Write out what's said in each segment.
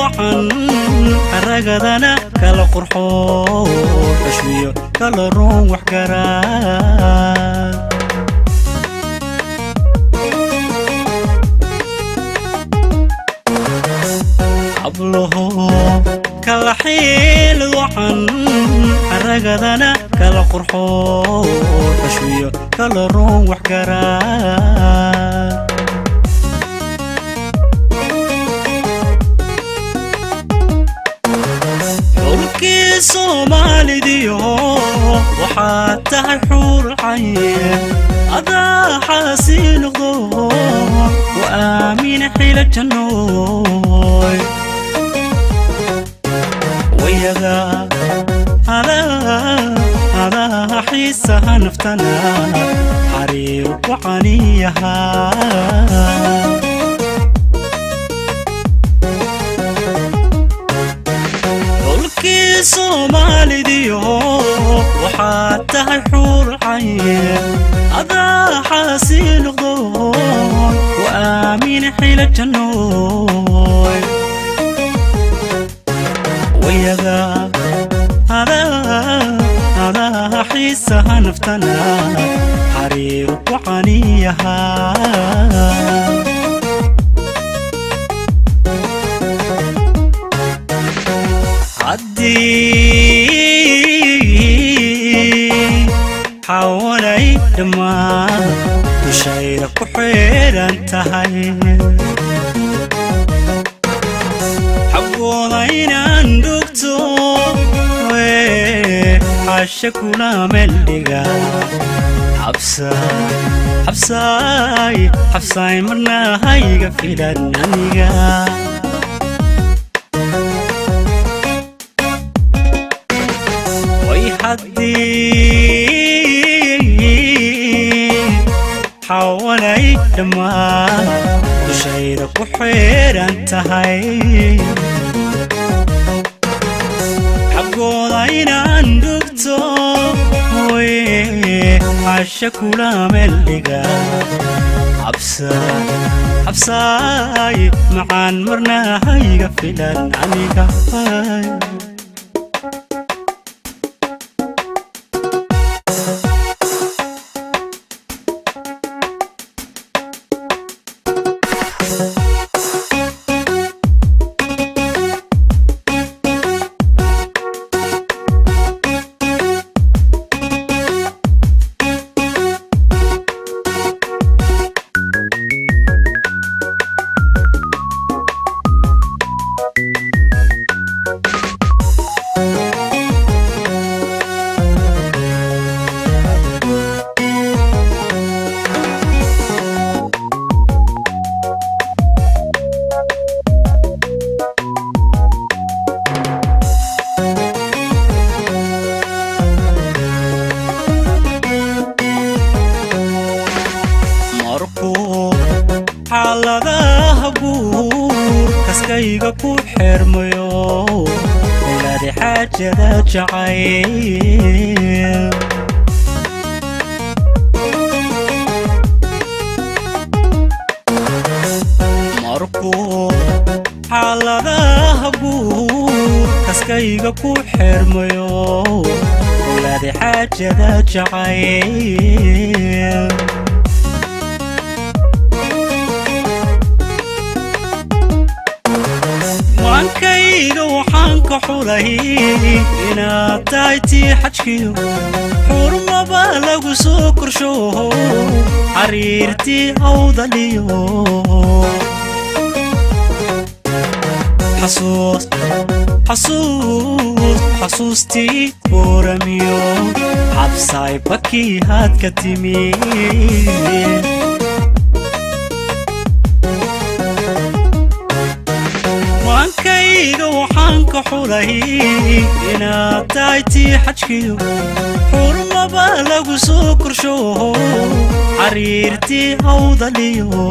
وحن حرقدنا كلا قرحو تشوية كلا روح كران حبله كلا حيل وحن حرقدنا كلا قرحو تشوية كلا روح كران تركي صومالي ديو وحتى الحور العين أذا حاسين غضو وآمين حيل الجنوي ويغا هذا حيسها نفتنا حرير وعنيها صومالي ديو وحتى الحور العين هذا حاسين غضو وآمين حيل الجنوي ويغا هذا حيسها نفتنا حرير وعنيها عدي حوالي دما وشايرك وحير انتهي حقوضين اندوكتو حاشكونا ملقا حبساي مرنا هاي قفيدا نانيقا حدي حوالي دما وشايرك وحير انتهي حقوضين اندوكتو حاشكولا ملقا حبساي معان مرنا هاي قفلا عنيقا حالadaha guur kaskayga ku xirmayo ilaadi xaajada jacayl markuu xaaladaha guur kaskayga ku xirmayo ilaadi xaajada jacayl wankayga waxaan ka xulay inaad tahay tii xajkiyo xurmaba lagu soo korsho xariirtii awdaliyo xasuustii booramiyo xabsaay bakii haad ka timi wankayga waxaan ka xulay inaad tahay tii xajkiyo xurmaba lagu soo korsho xariirtii awdaliyo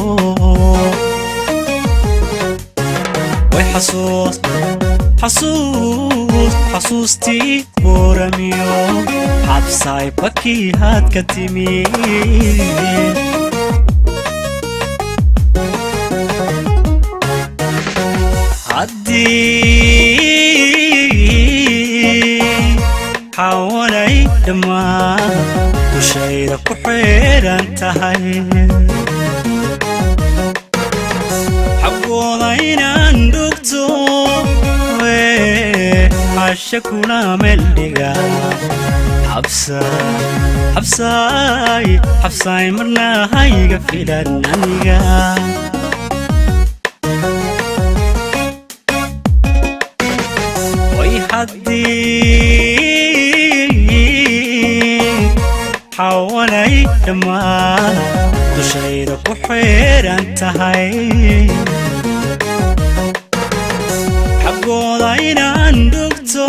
way xasuustii booramiyo xabsaay bakii haad ka timi عدي haddii xawanay dhammaan dushayda ku xidhan tahay xaggooda inaan dhugto xasha kuna meeldhiga xabsaay marna hayga filan aniga way haddii xawanay dhammaan dushayda ku xidhan tahay xaggooda inaan dhugto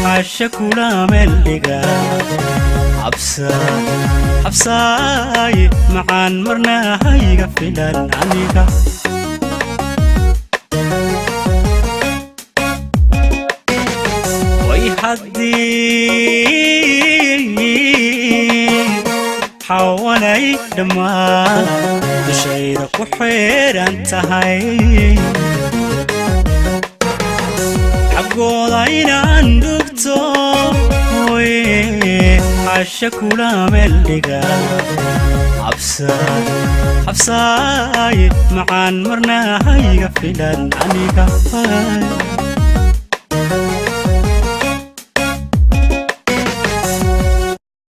xasha kuna meeldhiga xabsaay macaan marna hayga filan aniga way haddii xawanay dhammaan dushayda ku xidhan tahay xaggooda inaan dhugto xasha kuna meeldhiga xabsaay macaan marna hayga filan aniga